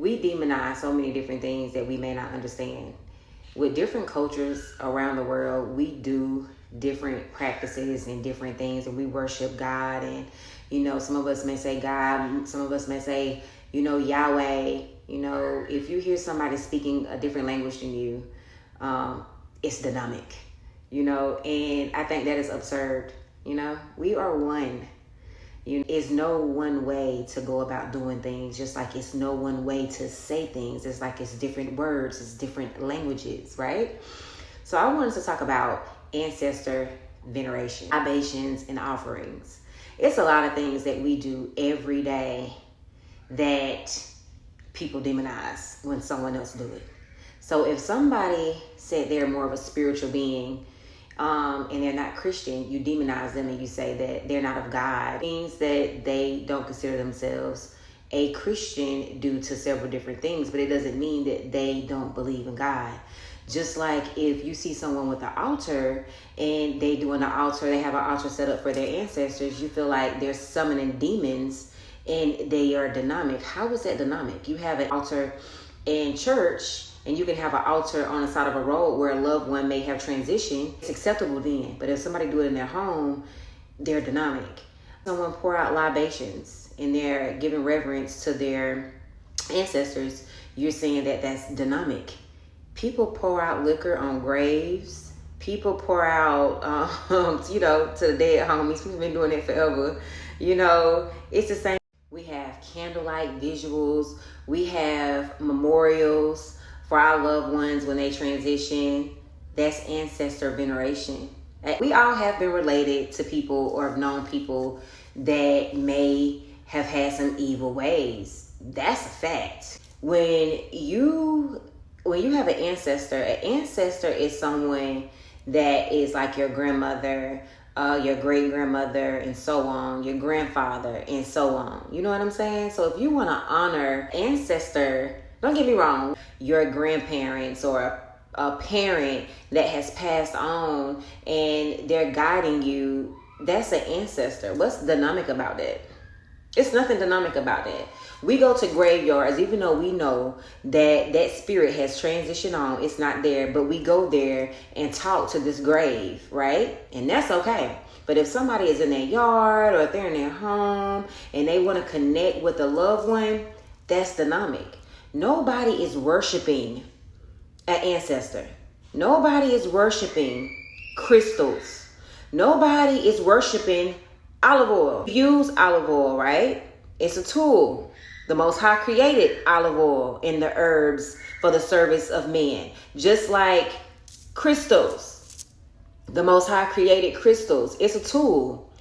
We demonize so many different things that we may not understand. With different cultures around the world, we do different practices and different things, and we worship God. And, some of us may say God, some of us may say, Yahweh. If you hear somebody speaking a different language than you, it's dynamic, and I think that is absurd. We are one. It's no one way to go about doing things, just like it's no one way to say things. It's like it's different words, it's different languages, right? So I wanted to talk about ancestor veneration, libations, and offerings. It's a lot of things that we do every day that people demonize when someone else do it. So if somebody said they're more of a spiritual being, and they're not Christian, you demonize them and you say that they're not of God. It means that they don't consider themselves a Christian due to several different things, but it doesn't mean that they don't believe in God. Just like if you see someone with an altar and they doing an altar, they have an altar set up for their ancestors, you feel like they're summoning demons and they are dynamic. How is that dynamic? You have an altar in church, and you can have an altar on the side of a road where a loved one may have transitioned. It's acceptable then. But if somebody do it in their home, they're dynamic. Someone pour out libations and they're giving reverence to their ancestors, you're saying that that's dynamic. People pour out liquor on graves. People pour out, to the dead homies. We've been doing it forever. It's the same. We have candlelight visuals. We have memorials for our loved ones when they transition. That's ancestor veneration. We all have been related to people or have known people that may have had some evil ways. That's a fact. When you have an ancestor is someone that is like your grandmother, your great grandmother, and so on, your grandfather, and so on. You know what I'm saying? So if you want to honor ancestor, don't get me wrong, your grandparents or a parent that has passed on and they're guiding you, that's an ancestor. What's dynamic about that? It's nothing dynamic about that. We go to graveyards, even though we know that that spirit has transitioned on, it's not there, but we go there and talk to this grave, right? And that's okay. But if somebody is in their yard or if they're in their home and they want to connect with a loved one, that's dynamic. Nobody is worshiping an ancestor. Nobody is worshiping crystals. Nobody is worshiping olive oil. Use olive oil, right? It's a tool. The Most High created olive oil and the herbs for the service of man. Just like crystals. The Most High created crystals. It's a tool.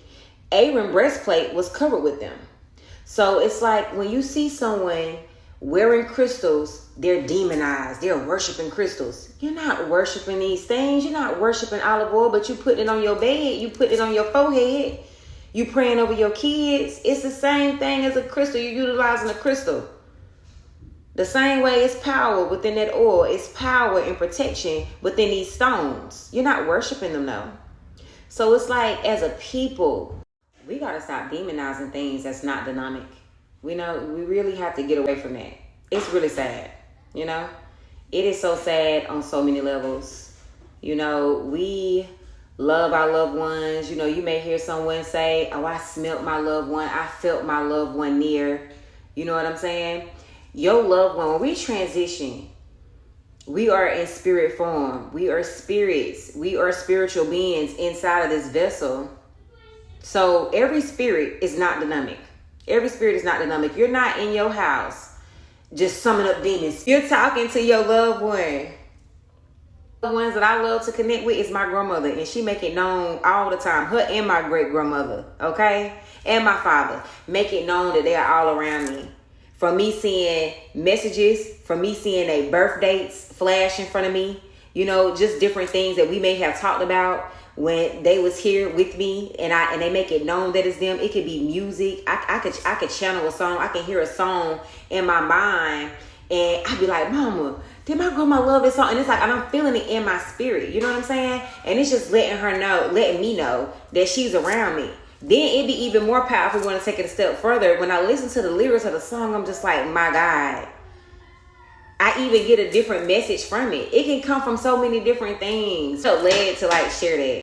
Aaron's breastplate was covered with them. So it's like when you see someone wearing crystals, they're demonized. They're worshiping crystals. You're not worshiping these things. You're not worshiping olive oil, but you put it on your bed. You put it on your forehead. You praying over your kids. It's the same thing as a crystal. You're utilizing a crystal. The same way it's power within that oil. It's power and protection within these stones. You're not worshiping them though. So it's like as a people, we got to stop demonizing things that's not dynamic. We really have to get away from that. It's really sad, It is so sad on so many levels. We love our loved ones. You may hear someone say, oh, I smelt my loved one. I felt my loved one near. You know what I'm saying? Your loved one, when we transition, we are in spirit form. We are spirits. We are spiritual beings inside of this vessel. So every spirit is not dynamic. Every spirit is not dynamic. You're not in your house just summon up demons. You're talking to your loved one. The ones that I love to connect with is my grandmother, and she make it known all the time. Her and my great grandmother, okay? And my father make it known that they are all around me. From me seeing messages, from me seeing their birth dates flash in front of me, just different things that we may have talked about when they was here with me, and they make it known that it's them. It could be music. I could channel a song. I can hear a song in my mind, and I'd be like, Mama, did my grandma love this song? And it's like I'm feeling it in my spirit. You know what I'm saying? And it's just letting me know that she's around me. Then it'd be even more powerful when I take it a step further. When I listen to the lyrics of the song, I'm just like, my God, I even get a different message from it. It can come from so many different things. So led to like share that.